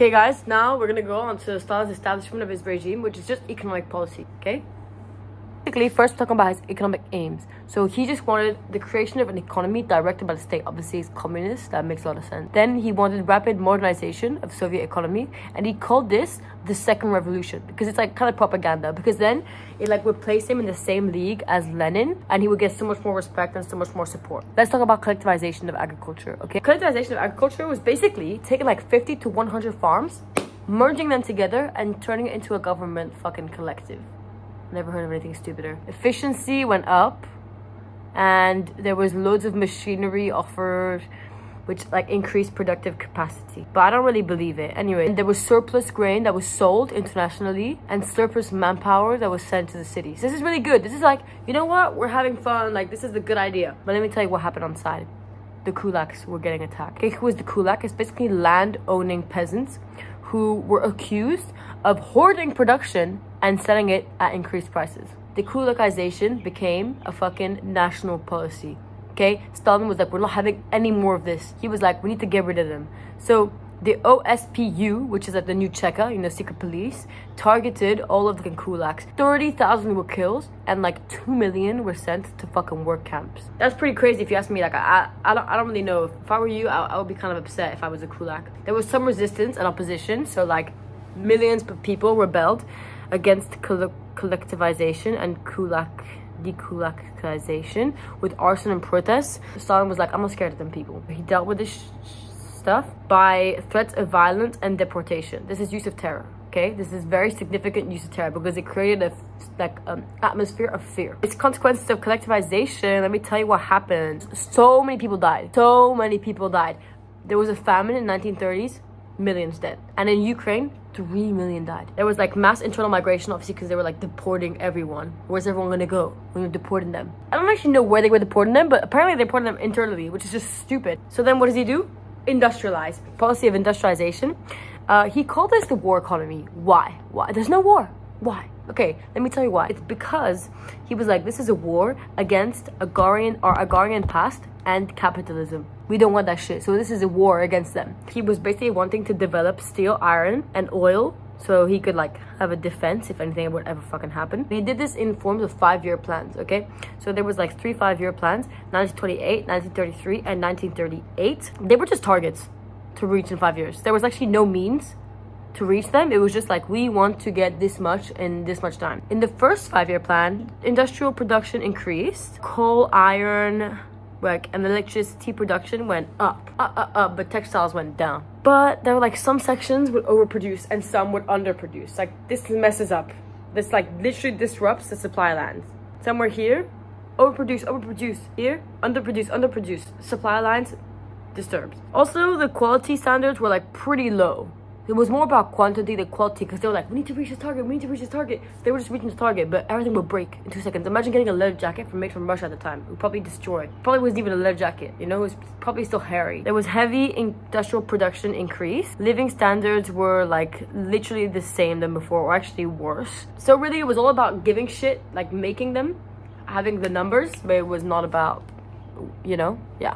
Okay, guys, now we're gonna go on to Stalin's establishment of his regime, which is just economic policy, okay? Basically, first talking about his economic aims. So he just wanted the creation of an economy directed by the state. Obviously, he's communist. That makes a lot of sense. Then he wanted rapid modernization of Soviet economy, and he called this the second revolution because it's like kind of propaganda. Because then it like would place him in the same league as Lenin, and he would get so much more respect and so much more support. Let's talk about collectivization of agriculture. Okay, collectivization of agriculture was basically taking like 50 to 100 farms, merging them together, and turning it into a government fucking collective. Never heard of anything stupider. Efficiency went up, and there was loads of machinery offered, which like increased productive capacity. But I don't really believe it. Anyway, and there was surplus grain that was sold internationally, and surplus manpower that was sent to the cities. This is really good. This is like, you know what? We're having fun. Like, this is a good idea. But let me tell you what happened on the side. The kulaks were getting attacked. Okay, who was the kulak? It's basically land-owning peasants who were accused of hoarding production and selling it at increased prices. The kulakization became a fucking national policy. Okay, Stalin was like, we're not having any more of this. He was like, we need to get rid of them. So the OSPU, which is like the new Cheka, you know, secret police, targeted all of the kulaks. 30,000 were killed, and like 2 million were sent to fucking work camps. That's pretty crazy if you ask me. Like, I don't really know. If I were you, I would be kind of upset if I was a kulak. There was some resistance and opposition, so like millions of people rebelled against collectivization and dekulakization with arson and protests. Stalin was like, I'm not scared of them people. He dealt with this stuff by threats of violence and deportation. This is use of terror. Okay, this is very significant use of terror because it created a atmosphere of fear. Its consequences of collectivization, let me tell you what happened. So many people died. So many people died. There was a famine in the 1930s, millions dead. And in Ukraine, 3 million died. There was like mass internal migration, obviously, because they were like deporting everyone. Where's everyone gonna go when you're deporting them? I don't actually know where they were deporting them, but apparently they deported them internally, which is just stupid. So then what does he do? Industrialize. Policy of industrialization. He called this the war economy. Why? There's no war. Why? Okay, let me tell you why. It's because he was like, this is a war against agrarian past and capitalism. We don't want that shit. So this is a war against them. He was basically wanting to develop steel, iron, and oil so he could like have a defense if anything would ever fucking happen. He did this in forms of 5-year plans, okay? So there was like 3 5-year plans, 1928, 1933, and 1938. They were just targets to reach in 5 years. There was actually no means to reach them. It was just like, we want to get this much in this much time. In the first 5-year plan, industrial production increased. Coal, iron, and electricity production went up, but textiles went down. But there were like some sections would overproduce and some would underproduce. Like, this messes up. This like literally disrupts the supply lines. Somewhere here, overproduce. Here, underproduce. Supply lines disturbed. Also, the quality standards were like pretty low. It was more about quantity than quality, because they were like, we need to reach this target, They were just reaching the target, but everything would break in 2 seconds. Imagine getting a leather jacket made from Russia at the time. It would probably destroy. Probably wasn't even a leather jacket, you know? It was probably still hairy. There was heavy industrial production increase. Living standards were like literally the same than before, or actually worse. So really, it was all about giving shit, like making them, having the numbers, but it was not about, you know? Yeah.